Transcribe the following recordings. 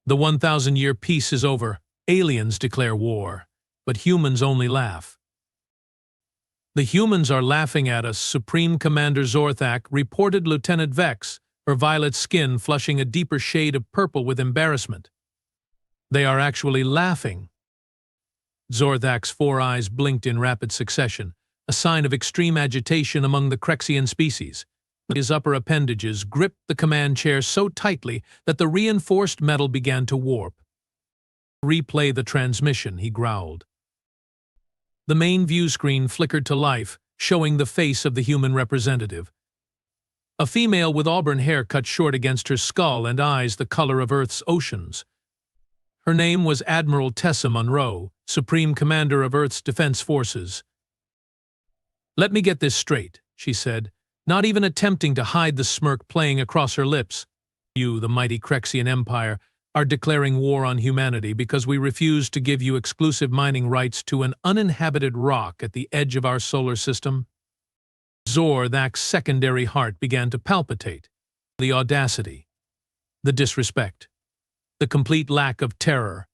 The 1,000-year peace is over. Aliens declare war, but humans only laugh. The humans are laughing at us, Supreme Commander Zor'Thak reported Lieutenant Vex, her violet skin flushing a deeper shade of purple with embarrassment. They are actually laughing. Zor'Thak's 4 eyes blinked in rapid succession, a sign of extreme agitation among the Krexian species. His upper appendages gripped the command chair so tightly that the reinforced metal began to warp. "Replay the transmission," he growled. The main view screen flickered to life, showing the face of the human representative. A female with auburn hair cut short against her skull and eyes the color of Earth's oceans. Her name was Admiral Tessa Monroe, Supreme Commander of Earth's Defense Forces. "Let me get this straight," she said, not even attempting to hide the smirk playing across her lips. "You, the mighty Krexian Empire, are declaring war on humanity because we refuse to give you exclusive mining rights to an uninhabited rock at the edge of our solar system?" Zor'Thak's secondary heart began to palpitate. The audacity, the disrespect, the complete lack of terror.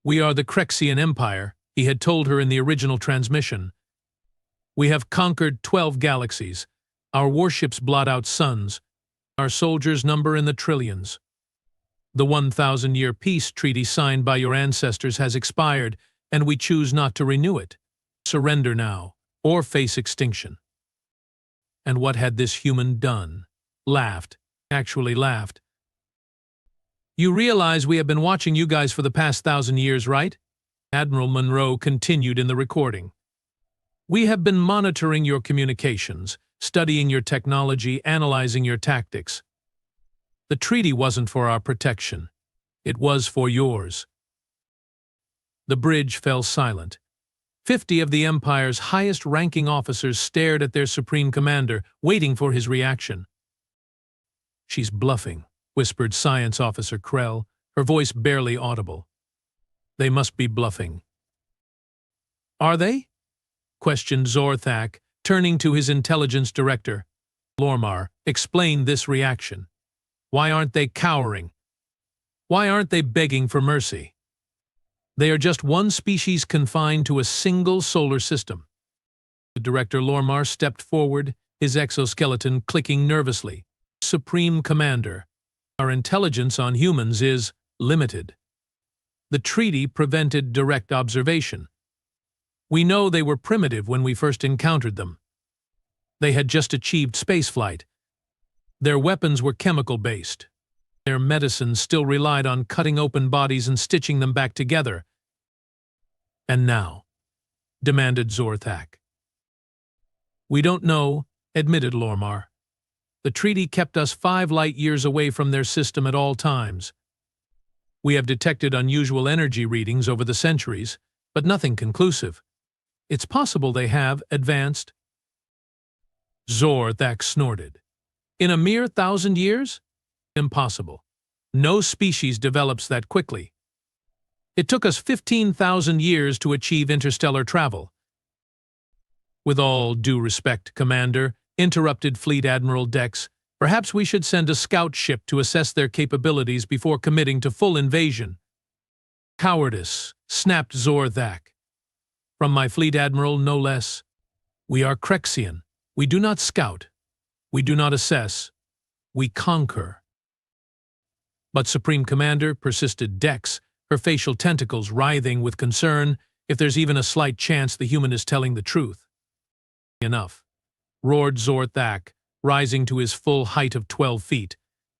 "We are the Krexian Empire," he had told her in the original transmission. "We have conquered 12 galaxies. Our warships blot out suns. Our soldiers number in the trillions. The 1,000-year peace treaty signed by your ancestors has expired, and we choose not to renew it. Surrender now, or face extinction." And what had this human done? Laughed. Actually laughed. "You realize we have been watching you guys for the past 1,000 years, right?" Admiral Monroe continued in the recording. "We have been monitoring your communications, studying your technology, analyzing your tactics. The treaty wasn't for our protection. It was for yours." The bridge fell silent. 50 of the Empire's highest-ranking officers stared at their Supreme Commander, waiting for his reaction. "She's bluffing," whispered Science Officer Krell, her voice barely audible. "They must be bluffing." "Are they?" questioned Zor'Thak, turning to his intelligence director. "Lormar, explain this reaction. Why aren't they cowering? Why aren't they begging for mercy? They are just one species confined to a single solar system." The director Lormar stepped forward, his exoskeleton clicking nervously. "Supreme Commander, our intelligence on humans is limited. The treaty prevented direct observation. We know they were primitive when we first encountered them. They had just achieved spaceflight. Their weapons were chemical-based. Their medicines still relied on cutting open bodies and stitching them back together." "And now?" demanded Zor'Thak. "We don't know," admitted Lormar. "The treaty kept us 5 light-years away from their system at all times. We have detected unusual energy readings over the centuries, but nothing conclusive. It's possible they have advanced." Zor'Thak snorted. "In a mere 1,000 years? Impossible. No species develops that quickly. It took us 15,000 years to achieve interstellar travel." "With all due respect, Commander," interrupted Fleet Admiral Dex, "perhaps we should send a scout ship to assess their capabilities before committing to full invasion." "Cowardice," snapped Zor'Thak. "From my Fleet Admiral, no less. We are Krexian. We do not scout. We do not assess. We conquer." "But Supreme Commander," persisted Dex, her facial tentacles writhing with concern, "if there's even a slight chance the human is telling the truth." "Enough," roared Zor'Thak, rising to his full height of 12 feet.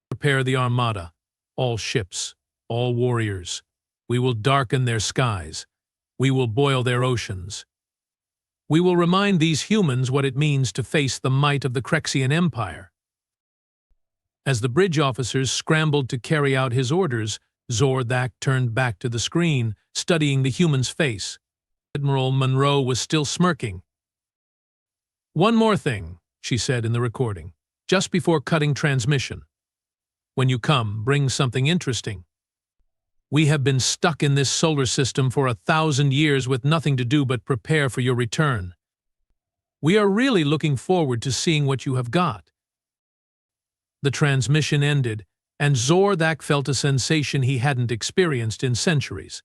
"Prepare the Armada. All ships, all warriors. We will darken their skies. We will boil their oceans. We will remind these humans what it means to face the might of the Krexian Empire." As the bridge officers scrambled to carry out his orders, Zor'Thak turned back to the screen, studying the human's face. Admiral Monroe was still smirking. "One more thing," she said in the recording, just before cutting transmission. "When you come, bring something interesting. We have been stuck in this solar system for 1,000 years with nothing to do but prepare for your return. We are really looking forward to seeing what you have got." The transmission ended, and Zor'Thak felt a sensation he hadn't experienced in centuries.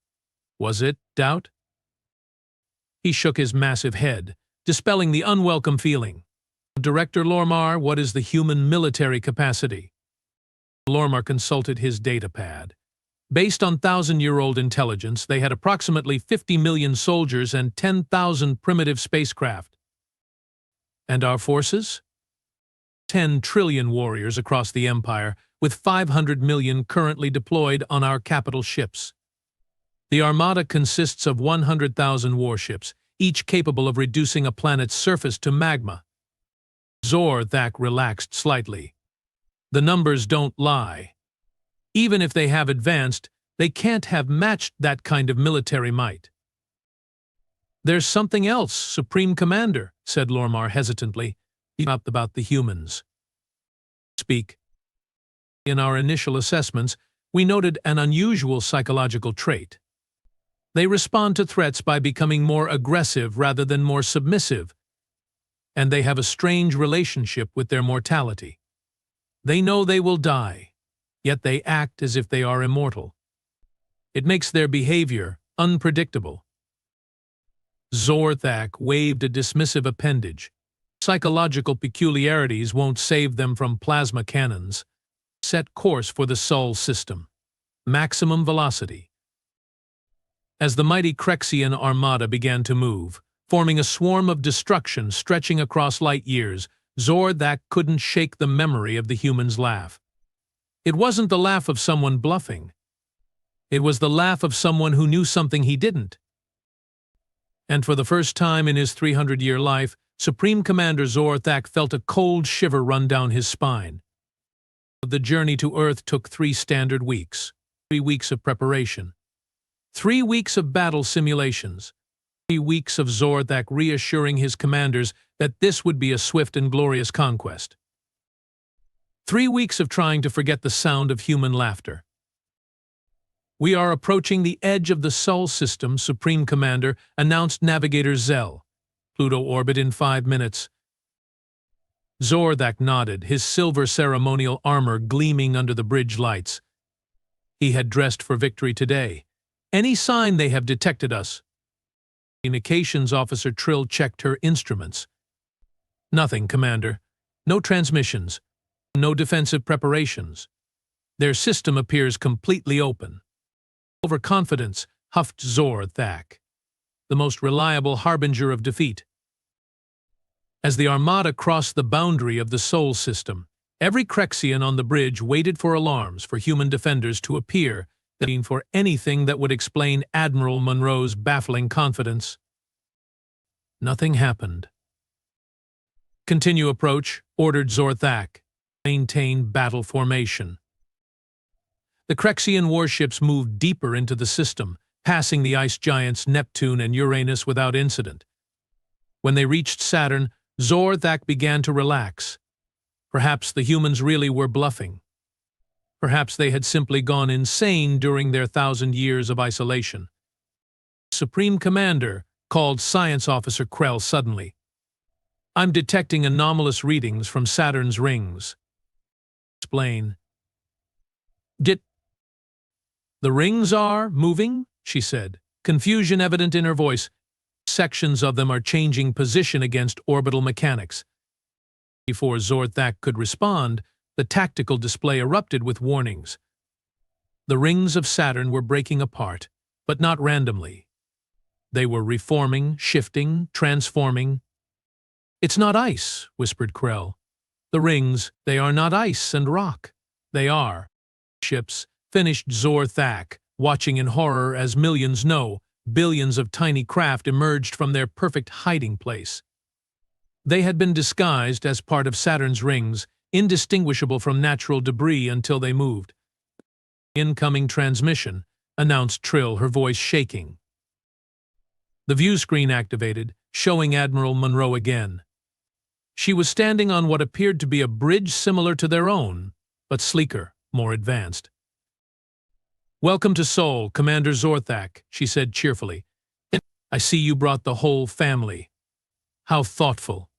Was it doubt? He shook his massive head, dispelling the unwelcome feeling. Director Lormar, what is the human military capacity? Lormar consulted his datapad. Based on 1,000-year-old intelligence, they had approximately 50 million soldiers and 10,000 primitive spacecraft. And our forces? 10 trillion warriors across the Empire, with 500 million currently deployed on our capital ships. The Armada consists of 100,000 warships, each capable of reducing a planet's surface to magma. Zor'Thak relaxed slightly. The numbers don't lie. Even if they have advanced, they can't have matched that kind of military might. There's something else, Supreme Commander, said Lormar hesitantly. He talked about the humans. Speak. In our initial assessments, we noted an unusual psychological trait. They respond to threats by becoming more aggressive rather than more submissive, and they have a strange relationship with their mortality. They know they will die, yet they act as if they are immortal. It makes their behavior unpredictable. Zor'Thak waved a dismissive appendage. Psychological peculiarities won't save them from plasma cannons. Set course for the Sol system. Maximum velocity. As the mighty Krexian Armada began to move, forming a swarm of destruction stretching across light years, Zor'Thak couldn't shake the memory of the human's laugh. It wasn't the laugh of someone bluffing. It was the laugh of someone who knew something he didn't. And for the first time in his 300-year life, Supreme Commander Zor'Thak felt a cold shiver run down his spine. The journey to Earth took 3 standard weeks. 3 weeks of preparation. 3 weeks of battle simulations. 3 weeks of Zor'Thak reassuring his commanders that this would be a swift and glorious conquest. 3 weeks of trying to forget the sound of human laughter. We are approaching the edge of the Sol system, Supreme Commander, announced Navigator Zell. Pluto orbit in 5 minutes. Zor'Thak nodded, his silver ceremonial armor gleaming under the bridge lights. He had dressed for victory today. Any sign they have detected us? Communications Officer Trill checked her instruments. Nothing, Commander. No transmissions. No defensive preparations. Their system appears completely open. Overconfidence, huffed Zor'Thak, the most reliable harbinger of defeat. As the Armada crossed the boundary of the Sol system, every Krexian on the bridge waited for alarms for human defenders to appear, looking for anything that would explain Admiral Monroe's baffling confidence. Nothing happened. Continue approach, ordered Zor'Thak. Maintain battle formation. The Krexian warships moved deeper into the system, passing the ice giants Neptune and Uranus without incident. When they reached Saturn, Zor'Thak began to relax. Perhaps the humans really were bluffing. Perhaps they had simply gone insane during their 1,000 years of isolation. Supreme Commander, called Science Officer Krell suddenly. I'm detecting anomalous readings from Saturn's rings. Explain. The rings are moving, she said, confusion evident in her voice. Sections of them are changing position against orbital mechanics. Before Zor'Thak could respond, the tactical display erupted with warnings. The rings of Saturn were breaking apart, but not randomly. They were reforming, shifting, transforming. It's not ice, whispered Krell. The rings, they are not ice and rock. They are ships, finished Zor'Thak, watching in horror as millions know, billions of tiny craft emerged from their perfect hiding place. They had been disguised as part of Saturn's rings, indistinguishable from natural debris until they moved. Incoming transmission, announced Trill, her voice shaking. The view screen activated, showing Admiral Monroe again. She was standing on what appeared to be a bridge similar to their own, but sleeker, more advanced. Welcome to Sol, Commander Zor'Thak, she said cheerfully. I see you brought the whole family. How thoughtful.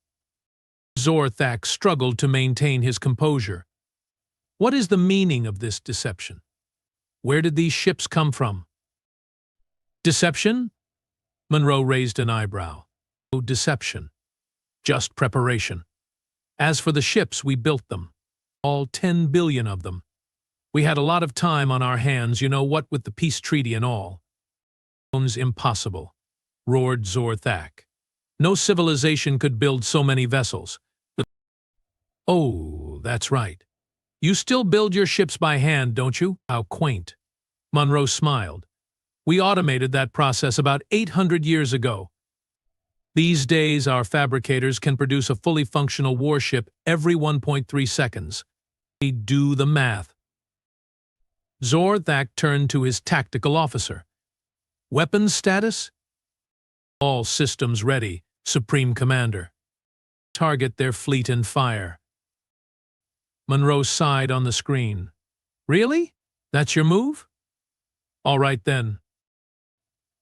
Zor'Thak struggled to maintain his composure. What is the meaning of this deception? Where did these ships come from? Deception? Monroe raised an eyebrow. No deception. Just preparation. As for the ships, we built them. All 10 billion of them. We had a lot of time on our hands, you know what, with the peace treaty and all. Impossible, roared Zor'Thak. No civilization could build so many vessels. Oh, that's right. You still build your ships by hand, don't you? How quaint. Monroe smiled. We automated that process about 800 years ago. These days, our fabricators can produce a fully functional warship every 1.3 seconds. They do the math. Zor'Thak turned to his tactical officer. Weapons status? All systems ready, Supreme Commander. Target their fleet and fire. Monroe sighed on the screen. Really? That's your move? All right then.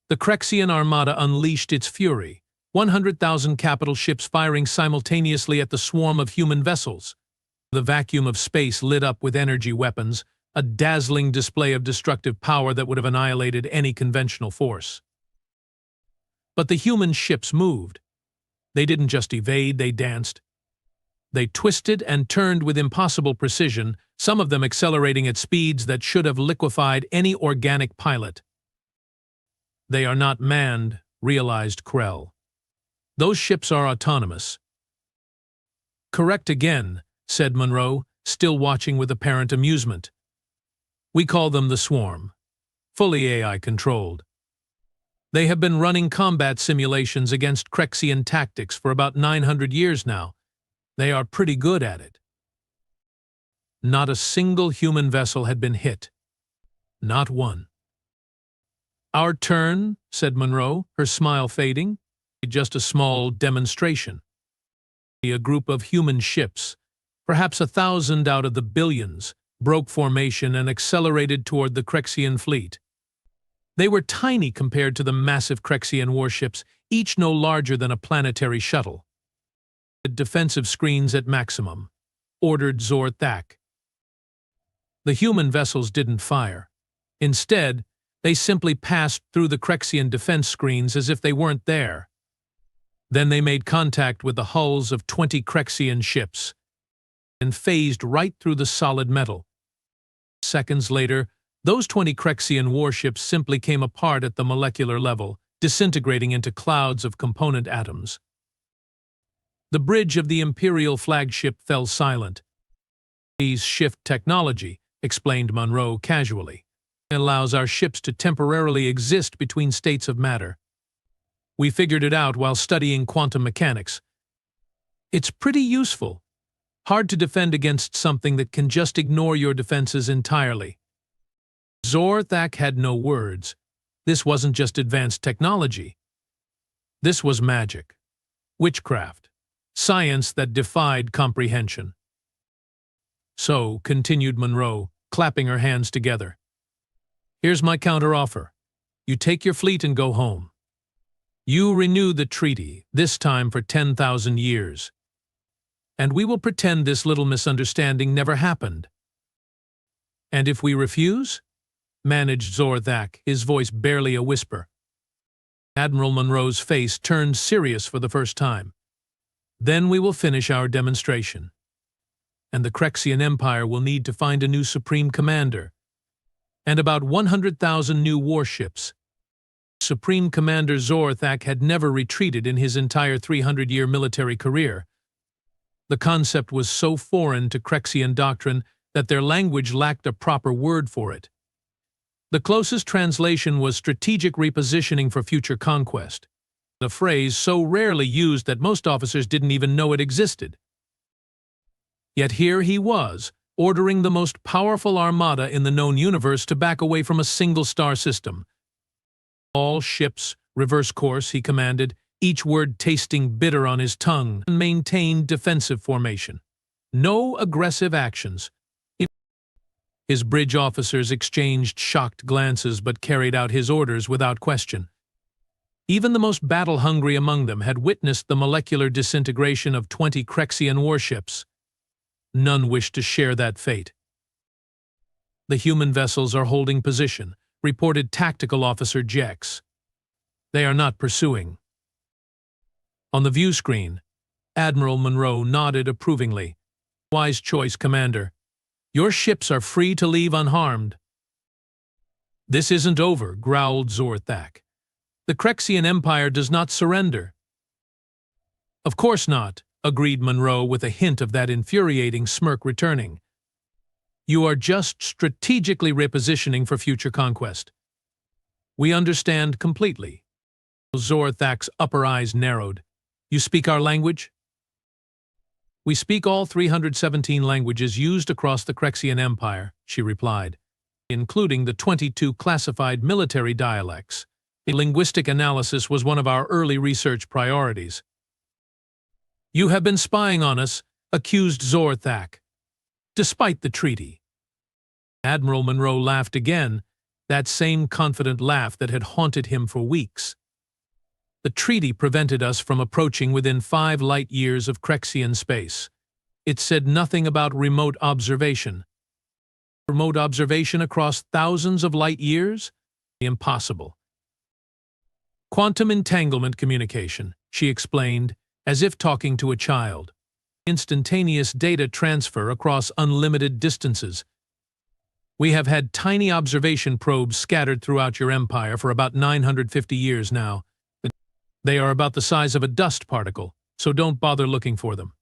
The Krexian Armada unleashed its fury, 100,000 capital ships firing simultaneously at the swarm of human vessels. The vacuum of space lit up with energy weapons, a dazzling display of destructive power that would have annihilated any conventional force. But the human ships moved. They didn't just evade, they danced. They twisted and turned with impossible precision, some of them accelerating at speeds that should have liquefied any organic pilot. They are not manned, realized Krell. Those ships are autonomous. Correct again, said Monroe, still watching with apparent amusement. We call them the Swarm, fully AI-controlled. They have been running combat simulations against Krexian tactics for about 900 years now. They are pretty good at it. Not a single human vessel had been hit. Not one. Our turn, said Monroe, her smile fading. Just a small demonstration. A group of human ships, perhaps 1,000 out of the billions, broke formation and accelerated toward the Krexian fleet. They were tiny compared to the massive Krexian warships, each no larger than a planetary shuttle. Defensive screens at maximum, ordered Zor'Thak. The human vessels didn't fire. Instead, they simply passed through the Krexian defense screens as if they weren't there. Then they made contact with the hulls of 20 Krexian ships and phased right through the solid metal. Seconds later, those 20 Krexian warships simply came apart at the molecular level, disintegrating into clouds of component atoms. The bridge of the Imperial flagship fell silent. These shift technology, explained Monroe casually, allows our ships to temporarily exist between states of matter. We figured it out while studying quantum mechanics. It's pretty useful. Hard to defend against something that can just ignore your defenses entirely. Zor'Thak had no words. This wasn't just advanced technology. This was magic, witchcraft, science that defied comprehension. So, continued Monroe, clapping her hands together, here's my counteroffer. You take your fleet and go home. You renew the treaty, this time for 10,000 years. And we will pretend this little misunderstanding never happened. And if we refuse? Managed Zor'Thak, his voice barely a whisper. Admiral Monroe's face turned serious for the first time. Then we will finish our demonstration. And the Krexian Empire will need to find a new Supreme Commander. And about 100,000 new warships. Supreme Commander Zor'Thak had never retreated in his entire 300-year military career. The concept was so foreign to Krexian doctrine that their language lacked a proper word for it. The closest translation was strategic repositioning for future conquest, a phrase so rarely used that most officers didn't even know it existed. Yet here he was, ordering the most powerful armada in the known universe to back away from a single star system. All ships, reverse course, he commanded, each word tasting bitter on his tongue, and maintained defensive formation. No aggressive actions. His bridge officers exchanged shocked glances but carried out his orders without question. Even the most battle-hungry among them had witnessed the molecular disintegration of 20 Krexian warships. None wished to share that fate. The human vessels are holding position, reported Tactical Officer Jex. They are not pursuing. On the view screen, Admiral Monroe nodded approvingly. Wise choice, Commander. Your ships are free to leave unharmed. This isn't over, growled Zor'Thak. The Krexian Empire does not surrender. Of course not, agreed Monroe with a hint of that infuriating smirk returning. You are just strategically repositioning for future conquest. We understand completely. Zor'Thak's upper eyes narrowed. You speak our language? We speak all 317 languages used across the Krexian Empire, she replied, including the 22 classified military dialects. Linguistic analysis was one of our early research priorities. You have been spying on us, accused Zor'Thak. Despite the treaty. Admiral Monroe laughed again, that same confident laugh that had haunted him for weeks. The treaty prevented us from approaching within 5 light-years of Krexian space. It said nothing about remote observation. Remote observation across thousands of light-years? Impossible. Quantum entanglement communication, she explained, as if talking to a child. Instantaneous data transfer across unlimited distances. We have had tiny observation probes scattered throughout your empire for about 950 years now. They are about the size of a dust particle, so don't bother looking for them.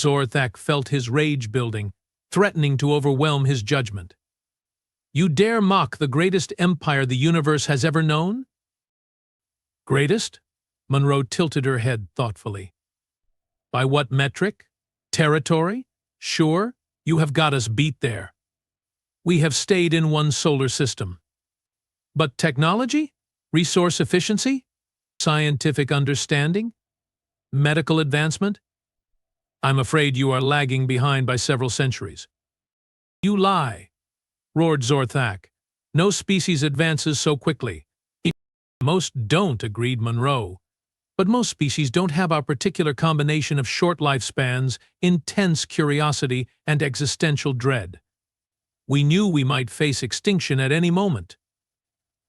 Zor'Thak felt his rage building, threatening to overwhelm his judgment. You dare mock the greatest empire the universe has ever known? Greatest? Monroe tilted her head thoughtfully. By what metric? Territory? Sure, you have got us beat there. We have stayed in one solar system. But technology? Resource efficiency? Scientific understanding? Medical advancement? I'm afraid you are lagging behind by several centuries. You lie, roared Zor'Thak. No species advances so quickly. Most don't, agreed Monroe. But most species don't have our particular combination of short lifespans, intense curiosity, and existential dread. We knew we might face extinction at any moment.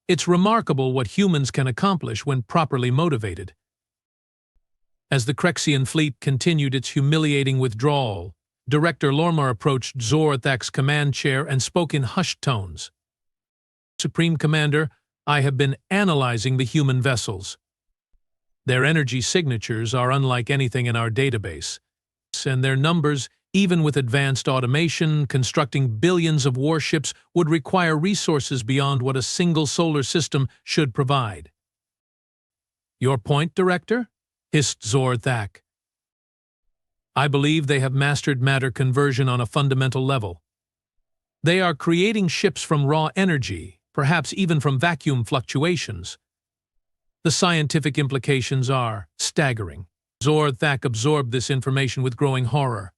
It's remarkable what humans can accomplish when properly motivated. As the Krexian fleet continued its humiliating withdrawal, Director Lormar approached Zor'Thak's command chair and spoke in hushed tones. Supreme Commander, I have been analyzing the human vessels. Their energy signatures are unlike anything in our database, and their numbers, even with advanced automation, constructing billions of warships would require resources beyond what a single solar system should provide. Your point, Director? Hissed Zor'Thak. I believe they have mastered matter conversion on a fundamental level. They are creating ships from raw energy, perhaps even from vacuum fluctuations. The scientific implications are staggering. Zor'Thak absorbed this information with growing horror.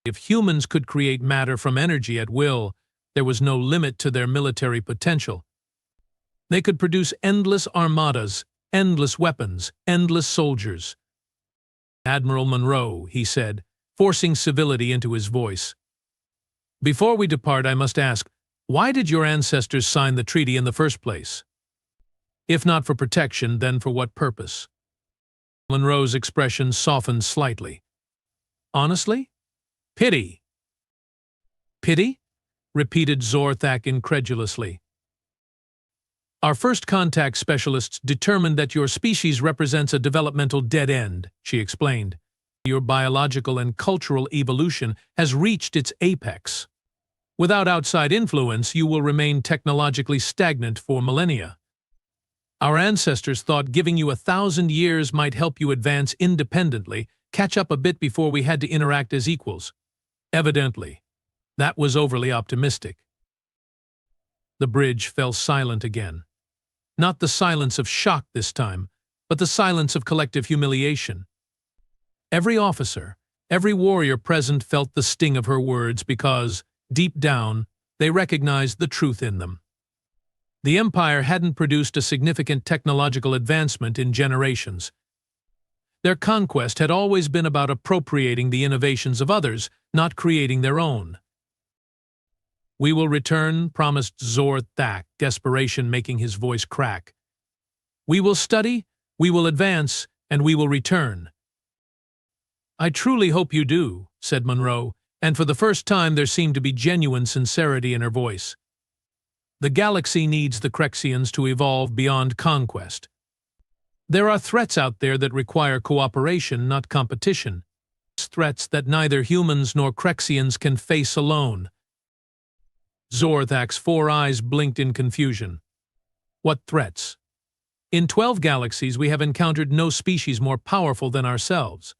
If humans could create matter from energy at will, there was no limit to their military potential. They could produce endless armadas, endless weapons, endless soldiers. Admiral Monroe, he said, forcing civility into his voice. Before we depart, I must ask, why did your ancestors sign the treaty in the first place? If not for protection, then for what purpose? Monroe's expression softened slightly. Honestly? Pity. Pity? Repeated Zor'Thak incredulously. Our first contact specialists determined that your species represents a developmental dead end, she explained. Your biological and cultural evolution has reached its apex. Without outside influence, you will remain technologically stagnant for millennia. Our ancestors thought giving you 1,000 years might help you advance independently, catch up a bit before we had to interact as equals. Evidently, that was overly optimistic. The bridge fell silent again. Not the silence of shock this time, but the silence of collective humiliation. Every officer, every warrior present felt the sting of her words because, deep down, they recognized the truth in them. The Empire hadn't produced a significant technological advancement in generations. Their conquest had always been about appropriating the innovations of others, not creating their own. "We will return," promised Zor'Thak, desperation making his voice crack. "We will study, we will advance, and we will return." "I truly hope you do," said Monroe, and for the first time there seemed to be genuine sincerity in her voice. "The galaxy needs the Krexians to evolve beyond conquest. There are threats out there that require cooperation, not competition. Threats that neither humans nor Krexians can face alone." Zor'Thak's 4 eyes blinked in confusion. "What threats?" "In 12 galaxies we have encountered no species more powerful than ourselves."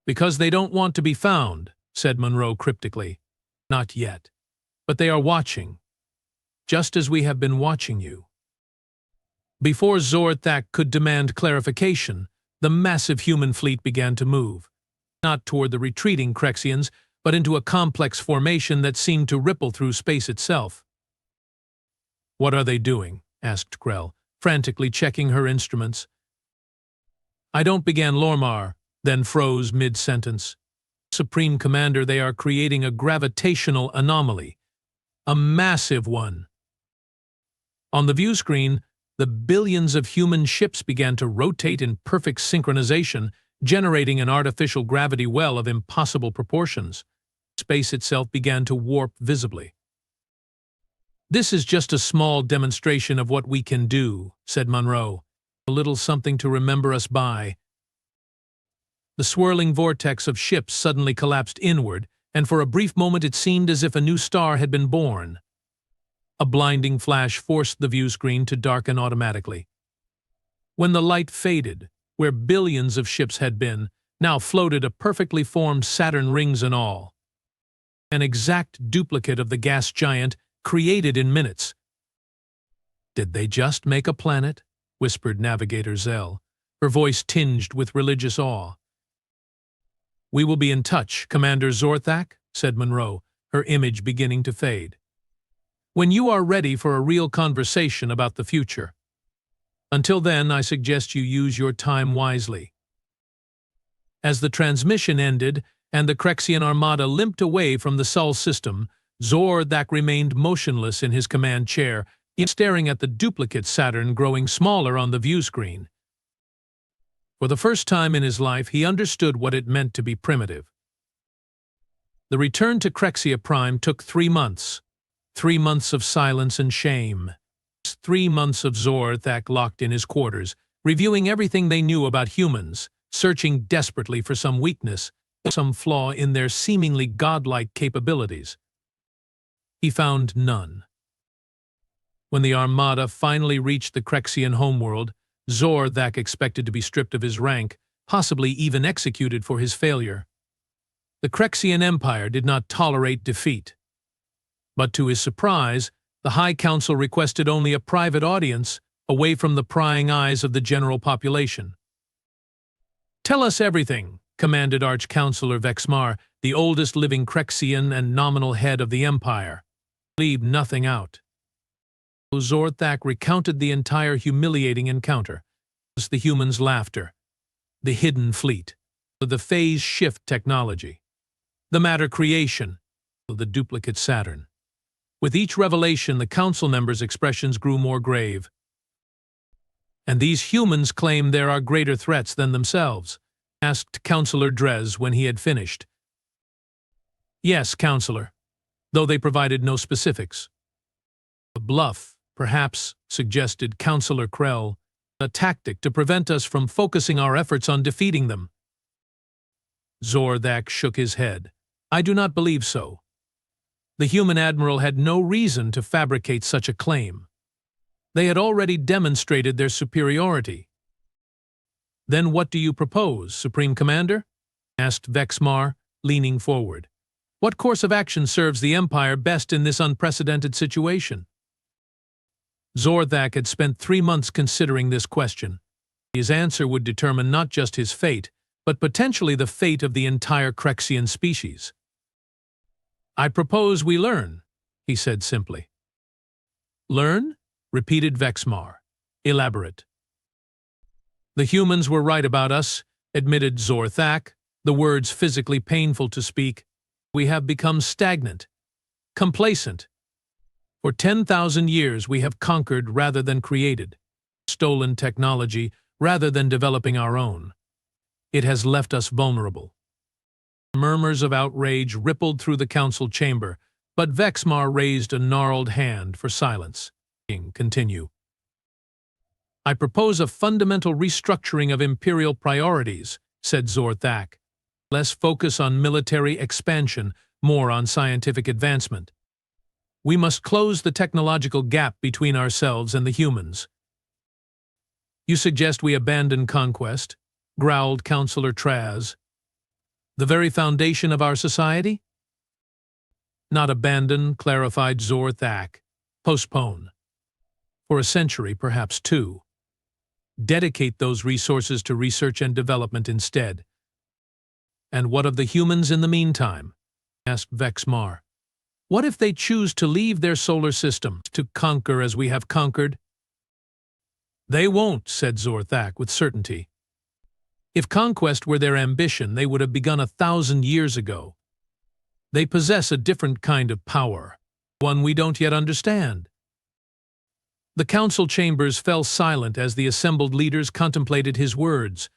"Because they don't want to be found," said Monroe cryptically. "Not yet. But they are watching. Just as we have been watching you." Before Zor'Thak could demand clarification, the massive human fleet began to move, not toward the retreating Krexians, but into a complex formation that seemed to ripple through space itself. "What are they doing?" asked Krell, frantically checking her instruments. "I don't," began Lormar, then froze mid-sentence. "Supreme Commander, they are creating a gravitational anomaly. A massive one." On the view screen, the billions of human ships began to rotate in perfect synchronization, generating an artificial gravity well of impossible proportions. Space itself began to warp visibly. "This is just a small demonstration of what we can do," said Monroe. "A little something to remember us by." The swirling vortex of ships suddenly collapsed inward, and for a brief moment it seemed as if a new star had been born. A blinding flash forced the view screen to darken automatically. When the light faded, where billions of ships had been, now floated a perfectly formed Saturn, rings and all. An exact duplicate of the gas giant, created in minutes. "Did they just make a planet?" whispered Navigator Zell, her voice tinged with religious awe. "We will be in touch, Commander Zor'Thak," said Monroe, her image beginning to fade. "When you are ready for a real conversation about the future. Until then, I suggest you use your time wisely." As the transmission ended and the Krexian Armada limped away from the Sol system, Zor'Thak remained motionless in his command chair, staring at the duplicate Saturn growing smaller on the view screen. For the first time in his life, he understood what it meant to be primitive. The return to Krexia Prime took 3 months. 3 months of silence and shame. 3 months of Zor'Thak locked in his quarters, reviewing everything they knew about humans, searching desperately for some weakness, some flaw in their seemingly godlike capabilities. He found none. When the Armada finally reached the Krexian homeworld, Zor'Thak expected to be stripped of his rank, possibly even executed for his failure. The Krexian Empire did not tolerate defeat. But to his surprise, the High Council requested only a private audience, away from the prying eyes of the general population. "Tell us everything," commanded Arch-Councilor Vexmar, the oldest living Krexian and nominal head of the Empire. "Leave nothing out." Zor'Thak recounted the entire humiliating encounter. The humans' laughter, the hidden fleet, the phase shift technology, the matter creation, the duplicate Saturn. With each revelation, the council members' expressions grew more grave. "And these humans claim there are greater threats than themselves?" asked Councillor Drez when he had finished. "Yes, Councillor, though they provided no specifics." "A bluff, perhaps," suggested Councillor Krell, "a tactic to prevent us from focusing our efforts on defeating them." Zor'Thak shook his head. "I do not believe so. The human admiral had no reason to fabricate such a claim. They had already demonstrated their superiority." "Then what do you propose, Supreme Commander?" asked Vexmar, leaning forward. "What course of action serves the Empire best in this unprecedented situation?" Zor'Thak had spent 3 months considering this question. His answer would determine not just his fate, but potentially the fate of the entire Krexian species. "I propose we learn," he said simply. "Learn?" repeated Vexmar. "Elaborate." "The humans were right about us," admitted Zor'Thak, the words physically painful to speak. "We have become stagnant. complacent. For 10,000 years we have conquered rather than created, stolen technology rather than developing our own. It has left us vulnerable. Murmurs of outrage rippled through the council chamber, but Vexmar raised a gnarled hand for silence. Continue. I propose a fundamental restructuring of imperial priorities, said Zor'Thak. Less focus on military expansion, more on scientific advancement. We must close the technological gap between ourselves and the humans. You suggest we abandon conquest, growled Councillor Traz. The very foundation of our society? Not abandon, clarified Zor'Thak. Postpone. For a century, perhaps two. Dedicate those resources to research and development instead. And what of the humans in the meantime? Asked Vexmar. What if they choose to leave their solar system, to conquer as we have conquered? They won't, said Zor'Thak with certainty. If conquest were their ambition, they would have begun 1,000 years ago. They possess a different kind of power, one we don't yet understand. The council chambers fell silent as the assembled leaders contemplated his words.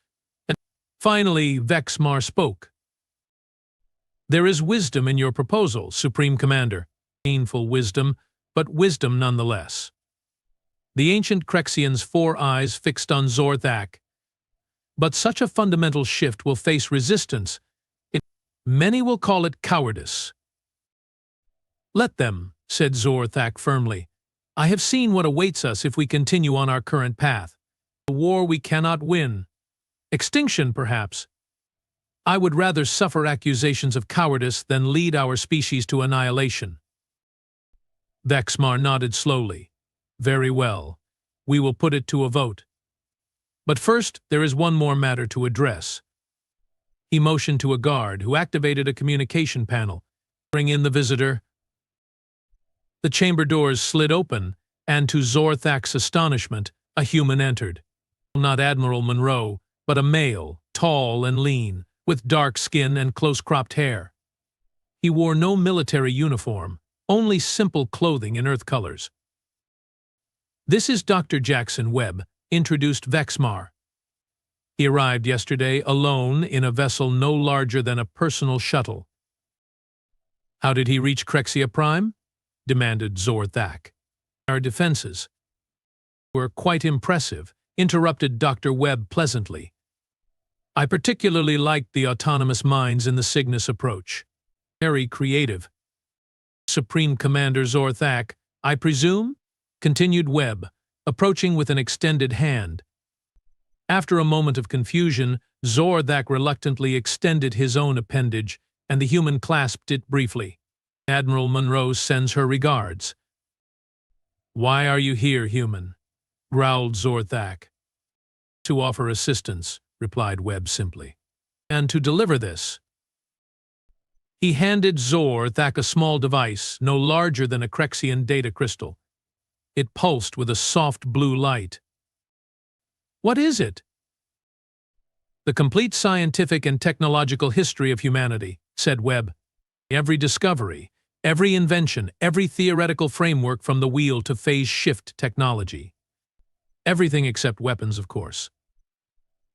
And finally, Vexmar spoke. There is wisdom in your proposal, Supreme Commander. Painful wisdom, but wisdom nonetheless. The ancient Krexian's 4 eyes fixed on Zor'Thak. But such a fundamental shift will face resistance. Many will call it cowardice. Let them, said Zor'Thak firmly. I have seen what awaits us if we continue on our current path. A war we cannot win. Extinction, perhaps. I would rather suffer accusations of cowardice than lead our species to annihilation. Vexmar nodded slowly. Very well. We will put it to a vote. But first, there is one more matter to address. He motioned to a guard who activated a communication panel. Bring in the visitor. The chamber doors slid open, and to Zor'Thak's astonishment, a human entered. Not Admiral Monroe, but a male, tall and lean, with dark skin and close-cropped hair. He wore no military uniform, only simple clothing in earth colors. This is Dr. Jackson Webb, introduced Vexmar. He arrived yesterday alone in a vessel no larger than a personal shuttle. How did he reach Krexia Prime? Demanded Zor'Thak. Our defenses were quite impressive, interrupted Dr. Webb pleasantly. I particularly liked the autonomous mines in the Cygnus approach. Very creative. Supreme Commander Zor'Thak, I presume? Continued Webb, approaching with an extended hand. After a moment of confusion, Zor'Thak reluctantly extended his own appendage, and the human clasped it briefly. Admiral Monroe sends her regards. Why are you here, human? Growled Zor'Thak. To offer assistance, replied Webb simply. And to deliver this. He handed Zor'Thak a small device, no larger than a Krexian data crystal. It pulsed with a soft blue light. What is it? The complete scientific and technological history of humanity, said Webb. Every discovery, every invention, every theoretical framework from the wheel to phase shift technology. Everything except weapons, of course.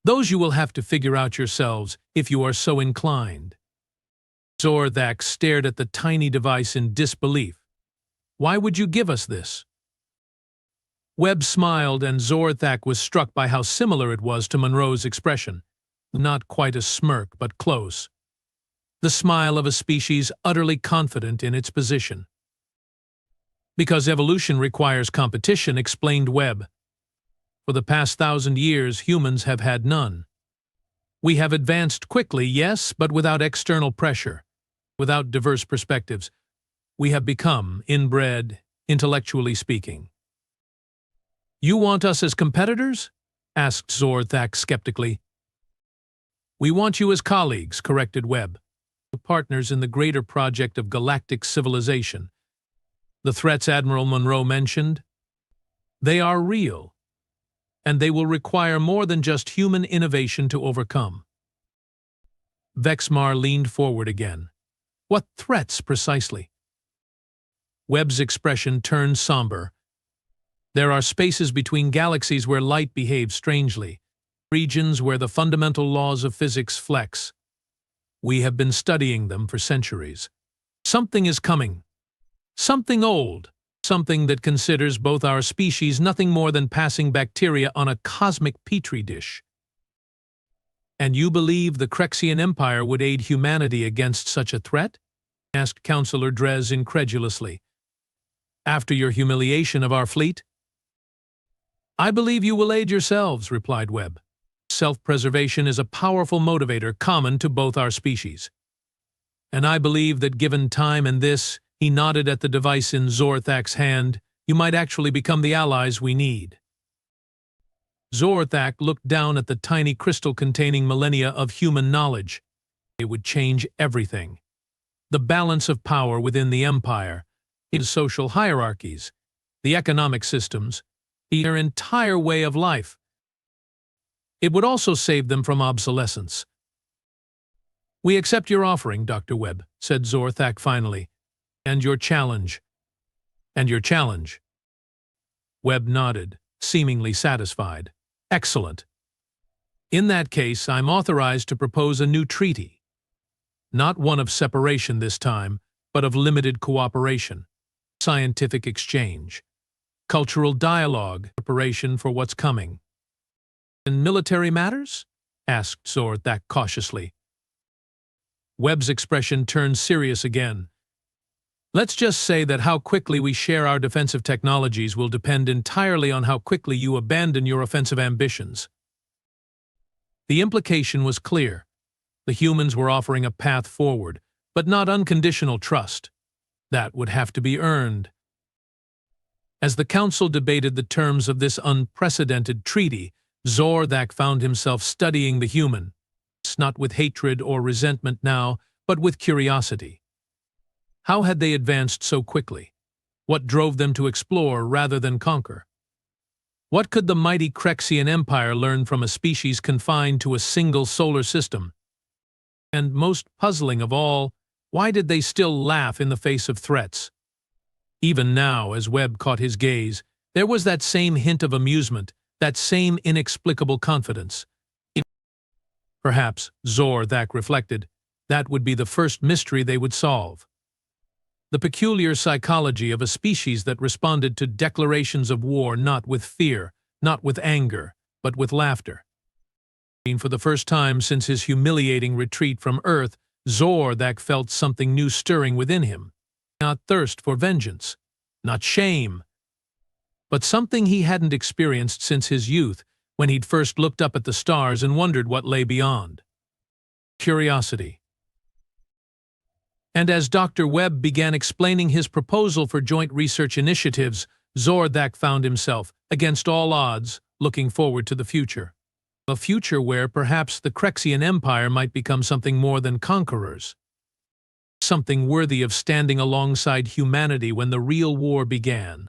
Those you will have to figure out yourselves if you are so inclined. Zor'Thak stared at the tiny device in disbelief. Why would you give us this? Webb smiled, and Zor'Thak was struck by how similar it was to Monroe's expression. Not quite a smirk, but close. The smile of a species utterly confident in its position. Because evolution requires competition, explained Webb. For the past 1,000 years, humans have had none. We have advanced quickly, yes, but without external pressure, without diverse perspectives. We have become inbred, intellectually speaking. You want us as competitors? Asked Zor'Thak skeptically. We want you as colleagues, corrected Webb. Partners in the greater project of galactic civilization. The threats Admiral Monroe mentioned? They are real, and they will require more than just human innovation to overcome. Vexmar leaned forward again. What threats precisely? Webb's expression turned somber. There are spaces between galaxies where light behaves strangely, regions where the fundamental laws of physics flex. We have been studying them for centuries. Something is coming. Something old. Something that considers both our species nothing more than passing bacteria on a cosmic petri dish. And you believe the Krexian Empire would aid humanity against such a threat? Asked Councillor Drez incredulously. After your humiliation of our fleet? I believe you will aid yourselves, replied Webb. Self-preservation is a powerful motivator common to both our species. And I believe that given time and this, he nodded at the device in Zor'Thak's hand, you might actually become the allies we need. Zor'Thak looked down at the tiny crystal containing millennia of human knowledge. It would change everything. The balance of power within the Empire, its social hierarchies, the economic systems, their entire way of life. It would also save them from obsolescence. We accept your offering, Dr. Webb, said Zor'Thak finally. And your challenge. And your challenge. Webb nodded, seemingly satisfied. Excellent. In that case, I'm authorized to propose a new treaty. Not one of separation this time, but of limited cooperation, scientific exchange, cultural dialogue, preparation for what's coming. In military matters? Asked Zor'Thak cautiously. Webb's expression turned serious again. Let's just say that how quickly we share our defensive technologies will depend entirely on how quickly you abandon your offensive ambitions. The implication was clear. The humans were offering a path forward, but not unconditional trust. That would have to be earned. As the Council debated the terms of this unprecedented treaty, Zor'Thak found himself studying the human, not with hatred or resentment now, but with curiosity. How had they advanced so quickly? What drove them to explore rather than conquer? What could the mighty Krexian Empire learn from a species confined to a single solar system? And most puzzling of all, why did they still laugh in the face of threats? Even now, as Webb caught his gaze, there was that same hint of amusement, that same inexplicable confidence. Perhaps, Zor'Thak reflected, that would be the first mystery they would solve. The peculiar psychology of a species that responded to declarations of war not with fear, not with anger, but with laughter. For the first time since his humiliating retreat from Earth, Zor'Thak felt something new stirring within him. Not thirst for vengeance, not shame, but something he hadn't experienced since his youth, when he'd first looked up at the stars and wondered what lay beyond. Curiosity. And as Dr. Webb began explaining his proposal for joint research initiatives, Zor'Thak found himself, against all odds, looking forward to the future. A future where perhaps the Krexian Empire might become something more than conquerors. Something worthy of standing alongside humanity when the real war began.